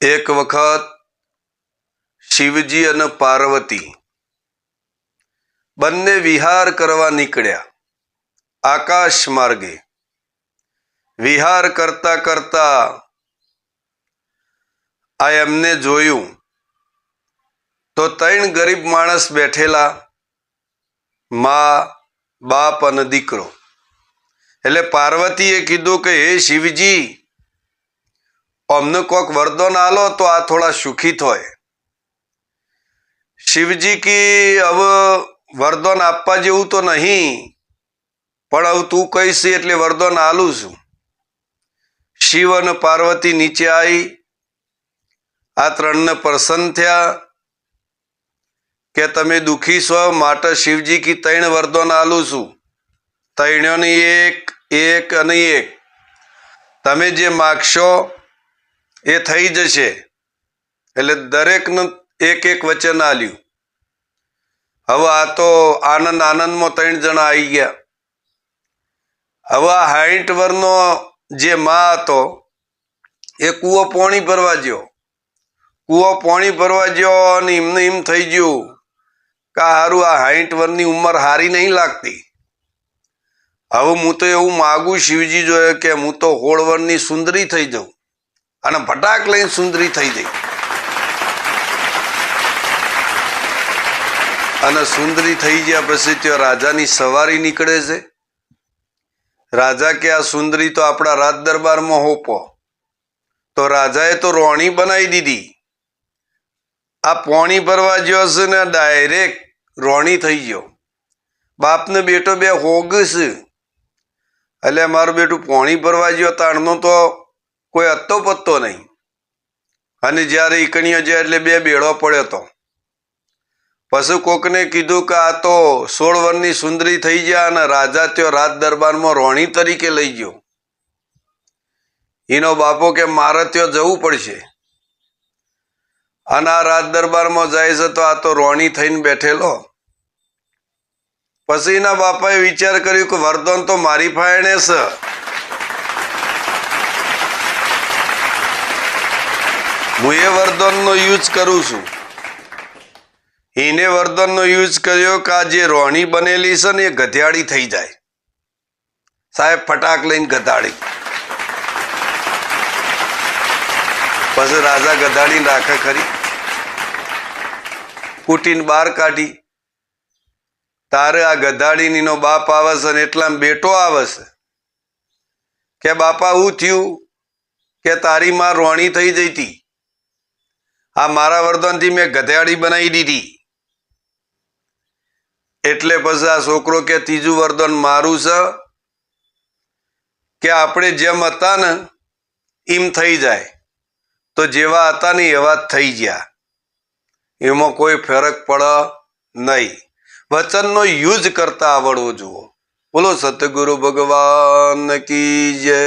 એક વખત શિવજી અને પાર્વતી બંને વિહાર કરવા નીકળ્યા. આકાશ માર્ગે વિહાર કરતા કરતા આ એમને જોયું તો 3 ગરીબ માણસ બેઠેલા, મા, બાપ અને દીકરો. એટલે પાર્વતીએ કીધું કે હે શિવજી, અમને કોક વરદાન આલો તો આ થોડા સુખી થાય. શિવજી કી હવે વરદાન આપવા જેવું તો નહીં, પણ હવે તું કહીશ એટલે વરદાન આલું છું. શિવ અને પાર્વતી નીચે આવી આ 3ને પ્રસન્ન થયા કે તમે દુઃખી છો, માટે શિવજી કી 3 વરદાન આલું છું. 3ની એક અને એક. તમે જે માગશો એ થઈ જશે. એટલે દરેકને એક એક વચન આલ્યું. હવે આ તો આનંદ આનંદમાં 3 જણા આવી ગયા. હવે આ 60 વર્ષનો જે મા હતો એ કૂવો પાણી ભરવા ગયો. કૂવો પાણી ભરવા ગયો અને એમને એમ થઈ ગયું કે હારું આ 60 વર્ષની ઉંમર હારી નહીં લાગતી. હવે હું તો એવું માગું શિવજી જોઈએ કે હું તો 16 વર્ષની સુંદરી થઈ જાઉં અને ફટાક લઈને સુંદરી થઈ જઈ. અને સુંદરી થઈ ગયા પછી ત્યાં રાજાની સવારી નીકળે છે. રાજા કે આ સુંદરી તો આપણા રાજ દરબારમાં હોપો. તો રાજાએ તો રોણી બનાવી દીધી. આ પોણી ભરવા ગયો છે ને ડાયરેક્ટ રોણી થઈ ગયો. બાપને બેટો બે હોગસ. એટલે મારું બેટું પોણી ભરવા ગયો તાણનો તો કોઈ અત્તો પત્તો નહીં. અને જ્યારે ઈકણીઓ જાય એટલે 2 બેડો પડ્યો હતો. પછી કોકને કીધું કે આ તો 16 વર્ષની સુંદરી થઈ ગયા અને રાજા ત્યો રાજ દરબારમાં રોણી તરીકે લઈ ગયો. એનો બાપો કે મારે ત્યાં જવું પડશે. અને આ રાજ દરબારમાં જાય છે તો આ તો રોણી થઈને બેઠેલો. પછી એના બાપાએ વિચાર કર્યો કે વરદાન તો મારી ફાયણે છે. હું એ વરદાનનો યુઝ કરું છું. એને વરદાનનો યુઝ કર્યો કે આ જે રોણી બનેલી છે ને એ ગધેડી થઈ જાય. સાહેબ ફટાક લઈને ગધાડી. પછી રાજા ગધાડીને રાખે ખરી. કુટીને બહાર કાઢી. તારે આ ગધાડીની નો બાપ આવે છે ને એટલામાં બેટો આવે છે કે બાપા હું થયું કે તારી માં રોણી થઈ જઈતી. આ મારા વરદાનથી મેં ગધેડી બનાવી દીધી. એટલે પછી આ છોકરો કે 3જું વરદાન મારું છે કે આપણે જેમ હતા ને એમ થઈ જાય. તો જેવા હતા ને એવા જ થઈ ગયા. એમાં કોઈ ફરક પડે નહીં. વચનનો યુઝ કરતા આવડવો જુઓ. બોલો સતગુરુ ભગવાન કી જય.